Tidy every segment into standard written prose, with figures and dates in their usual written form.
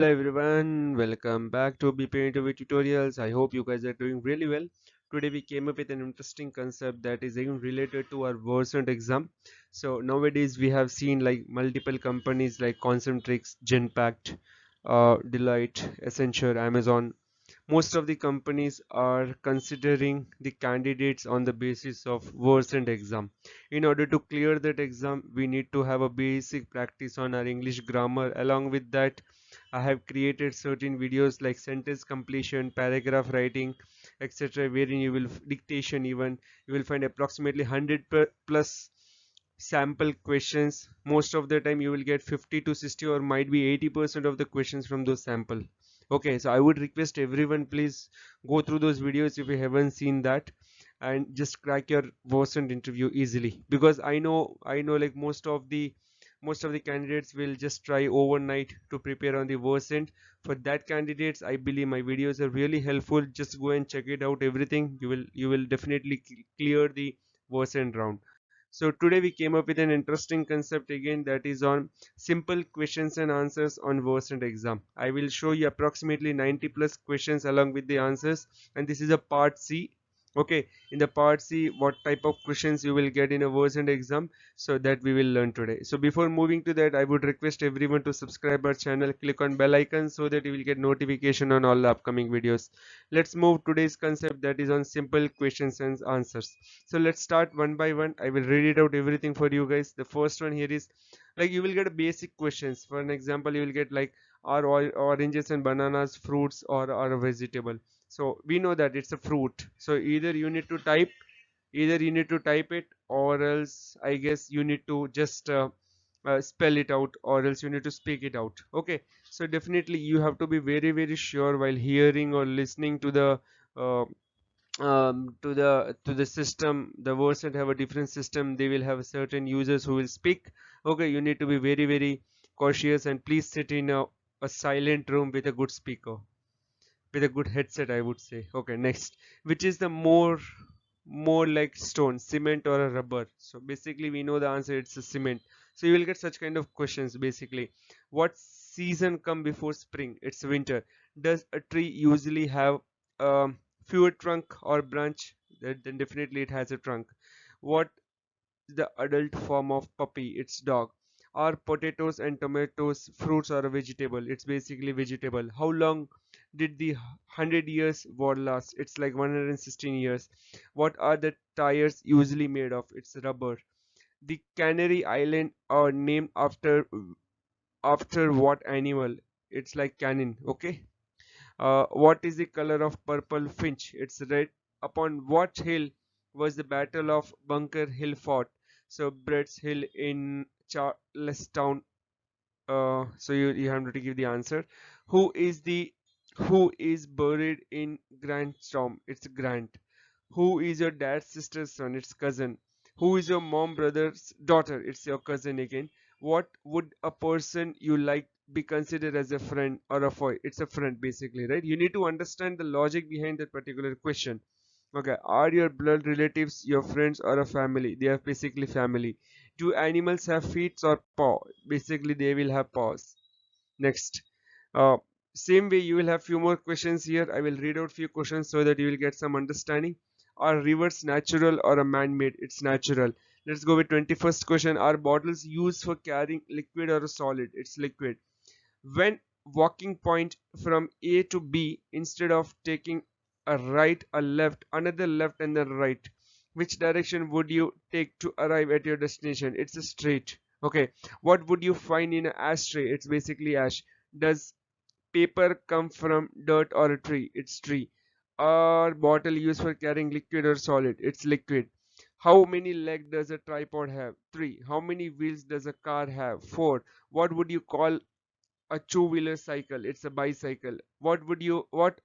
Hello everyone, welcome back to BP Interview Tutorials. I hope you guys are doing really well. Today we came up with an interesting concept that is even related to our Versant exam. So nowadays we have seen like multiple companies like Concentrix, genpact, Deloitte, Accenture, Amazon. Most of the companies are considering the candidates on the basis of Versant exam. In order to clear that exam, we need to have a basic practice on our English grammar. Along with that, I have created certain videos like sentence completion, paragraph writing, etc. wherein you will dictation even you will find approximately 100 plus sample questions. Most of the time you will get 50 to 60 or might be 80% of the questions from those sample. Okay, so I would request everyone, please go through those videos if you haven't seen that, and just crack your Versant interview easily, because I know like most of the candidates will just try overnight to prepare on the Versant. For that candidates, I believe my videos are really helpful. Just go and check it out, everything. You will definitely clear the Versant round. So today we came up with an interesting concept again, that is on simple questions and answers on Versant exam. I will show you approximately 90 plus questions along with the answers, and this is a part C. Okay, in the part C, what type of questions you will get in a Versant exam, so that we will learn today. So before moving to that, I would request everyone to subscribe our channel, click on bell icon so that you will get notification on all the upcoming videos. Let's move today's concept, that is on simple questions and answers. So let's start one by one. I will read it out everything for you guys. The first one here is like you will get basic questions. For an example, you will get like, are oranges and bananas fruits or are a vegetable? So we know that it's a fruit, so either you need to type it, or else I guess you need to just spell it out, or else you need to speak it out. Okay, so definitely you have to be very very sure while hearing or listening to the uh, to the system. The Versant have a different system. They will have certain users who will speak. Okay, you need to be very very cautious, and please sit in a silent room with a good speaker, with a good headset, I would say. Okay, next, which is the more like stone, cement or a rubber? So basically we know the answer, it's a cement. So you will get such kind of questions. Basically, what season come before spring? It's winter. Does a tree usually have fewer trunk or branch? Then definitely it has a trunk. What the adult form of puppy? It's dog. Are potatoes and tomatoes fruits or a vegetable? It's basically vegetable. How long did the 100 years war last? It's like 116 years. What are the tires usually made of? It's rubber. The Canary Island are named after what animal? It's like canine. Okay. What is the color of purple finch? It's red. Upon what hill was the Battle of Bunker Hill fought? So Brett's Hill in Charlestown. So you have to give the answer. Who is the who is buried in Grant Storm? It's Grant. Who is your dad's sister's son? It's cousin. Who is your mom brother's daughter? It's your cousin again. What would a person you like be considered as a friend or a foe? It's a friend basically, right? You need to understand the logic behind that particular question. Okay, are your blood relatives your friends or a family? They are basically family. Do animals have feet or paw? Basically, they will have paws. Next, uh, same way you will have few more questions here. I will read out few questions so that you will get some understanding. Are rivers natural or a man-made? It's natural. Let's go with 21st question. Are bottles used for carrying liquid or a solid? It's liquid. When walking point from A to B, instead of taking a right, a left, another left, and then right, which direction would you take to arrive at your destination? It's a straight. Okay, what would you find in an ashtray? It's basically ash. Does paper come from dirt or a tree? It's tree. Are bottle used for carrying liquid or solid? It's liquid. How many legs does a tripod have? Three. How many wheels does a car have? Four. What would you call a two-wheeler cycle? It's a bicycle. What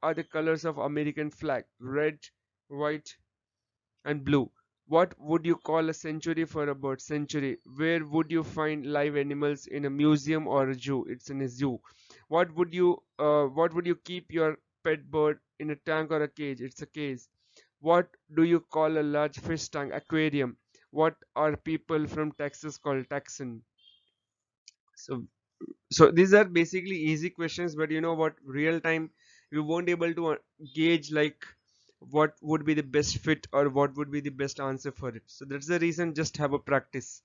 are the colors of American flag? Red, white, and blue. What would you call a century for a bird? Century. Where would you find live animals? In a museum or a zoo? It's in a zoo. What would you keep your pet bird? In a tank or a cage? It's a cage. What do you call a large fish tank? Aquarium. What are people from Texas called? Texan. So So these are basically easy questions, but you know what, real time you won't able to gauge like what would be the best fit or what would be the best answer for it. So that's the reason, just have a practice.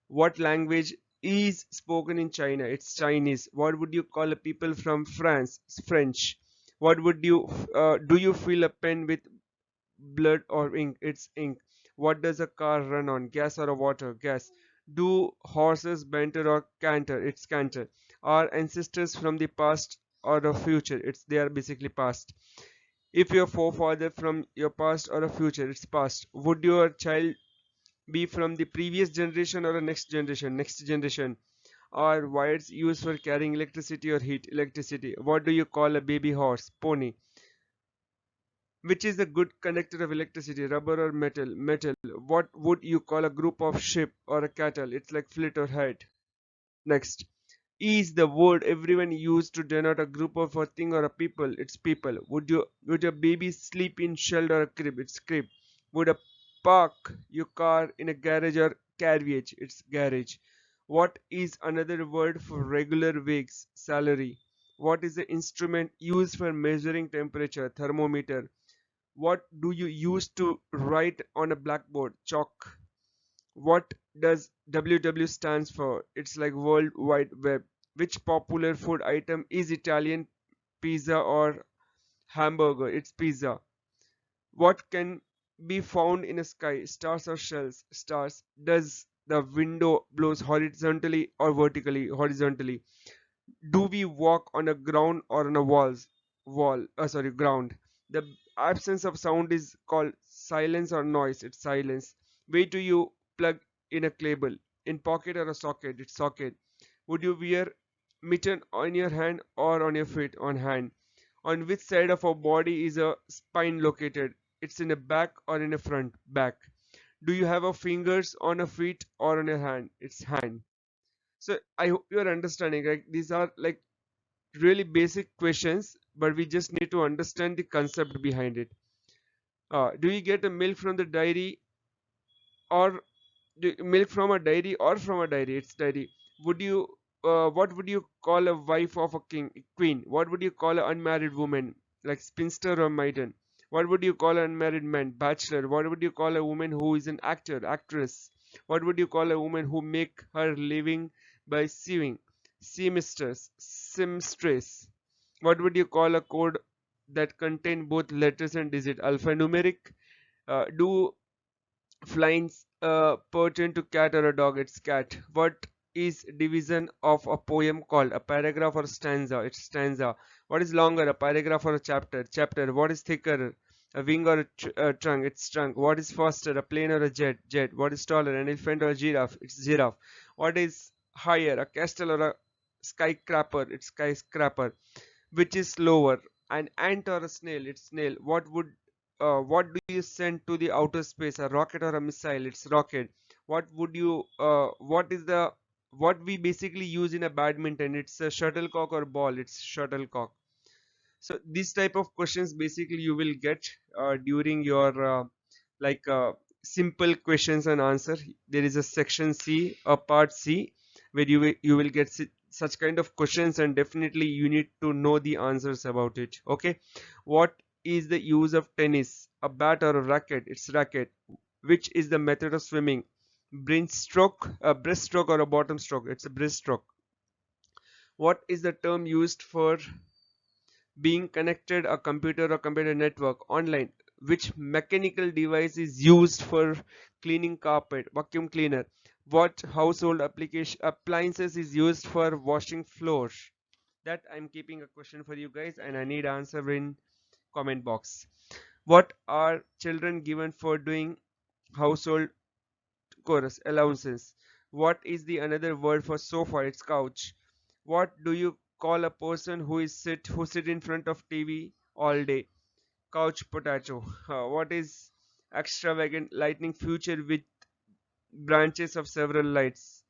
What language is spoken in China? It's Chinese. What would you call a people from France? It's French. What would you do you fill a pen with blood or ink? It's ink. What does a car run on? Gas or a water? Gas. Do horses banter or canter? It's canter. Are ancestors from the past or the future? It's they are basically past. If your forefather from your past or a future, it's past. Would your child be from the previous generation or a next generation? Next generation. Are wires used for carrying electricity or heat? Electricity. What do you call a baby horse? Pony. Which is a good conductor of electricity, rubber or metal? Metal. What would you call a group of sheep or a cattle? It's like fleet or herd. Next. Is the word everyone used to denote a group of a thing or a people? It's people. Would your baby sleep in shed or a crib? It's crib. Would a park your car in a garage or carriage? It's garage. What is another word for regular wages? Salary. What is the instrument used for measuring temperature? Thermometer. What do you use to write on a blackboard? Chalk. What does WW stands for? It's like World Wide Web. Which popular food item is Italian pizza or hamburger? It's pizza. What can be found in a sky? Stars or shells? Stars. Does the window blows horizontally or vertically? Horizontally. Do we walk on a ground or on a ground? The absence of sound is called silence or noise. It's silence. Where do you plug in a cable? In pocket or a socket? It's socket. Would you wear mitten on your hand or on your feet? On hand. On which side of our body is a spine located? It's in a back or in a front? Back. Do you have a fingers on a feet or on your hand? It's hand. So I hope you are understanding. Like these are like really basic questions, but we just need to understand the concept behind it. Do you get a milk from the dairy or milk from a dairy or from a dairy? It's dairy. Would you what would you call a wife of a queen? What would you call an unmarried woman, like spinster or maiden? What would you call an unmarried man? Bachelor. What would you call a woman who is an actor, actress? What would you call a woman who make her living by sewing? Seamstress, seamstress. What would you call a code that contain both letters and digit? Alphanumeric. Do flying pertain to cat or a dog? It's cat. What is division of a poem called? A paragraph or stanza? It's stanza. What is longer? A paragraph or a chapter? Chapter. What is thicker? A wing or a trunk? It's trunk. What is faster? A plane or a jet? Jet. What is taller? An elephant or a giraffe? It's giraffe. What is higher? A castle or a skyscraper? It's skyscraper. Which is slower, an ant or a snail? It's snail. What do you send to the outer space? A rocket or a missile? It's rocket. What we basically use in a badminton? It's a shuttlecock or ball? It's shuttlecock. So these type of questions basically you will get during your like simple questions and answer. There is a section C, a part C, where you will get such kind of questions, and definitely you need to know the answers about it. Okay. What is the use of tennis? A bat or a racket? It's racket. Which is the method of swimming? Breaststroke, a breaststroke or a bottom stroke? It's a breaststroke. What is the term used for being connected a computer or computer network online? Which mechanical device is used for cleaning carpet? Vacuum cleaner. What household application appliances is used for washing floors? That I'm keeping a question for you guys, and I need answer in comment box. What are children given for doing household chorus? Allowances. What is the another word for sofa? It's couch. What do you call a person who sit in front of TV all day? Couch potato. What is extravagant lightning feature with branches of several lights?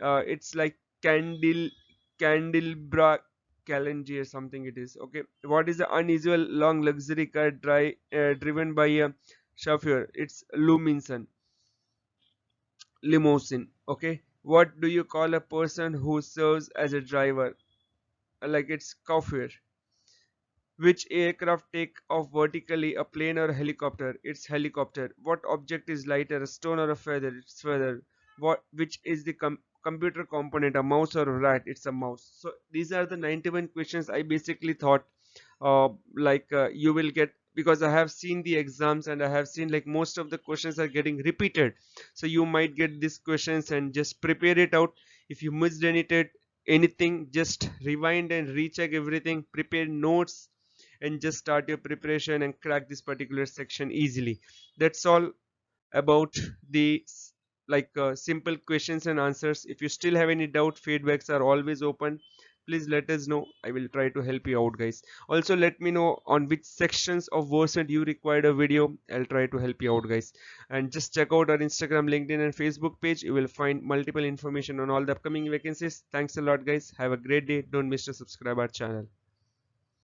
It's like candelabra calendar something it is. Okay. What is the unusual long luxury car driven by a chauffeur? It's limousine. Okay. What do you call a person who serves as a driver? Like it's coffee. Which aircraft take off vertically, a plane or a helicopter? It's helicopter. What object is lighter, a stone or a feather? It's feather. Which is the computer component, a mouse or a rat? It's a mouse. So these are the 91 questions I basically thought you will get, because I have seen the exams and I have seen like most of the questions are getting repeated. So you might get these questions and just prepare it out. If you missed anything, just rewind and recheck everything, prepare notes, and just start your preparation and crack this particular section easily. That's all about the simple questions and answers. If you still have any doubt, feedbacks are always open. Please let us know. I will try to help you out, guys. Also let me know on which sections of Versant you required a video. I'll try to help you out, guys. And just check out our Instagram, LinkedIn and Facebook page. You will find multiple information on all the upcoming vacancies. Thanks a lot, guys. Have a great day. Don't miss to subscribe our channel.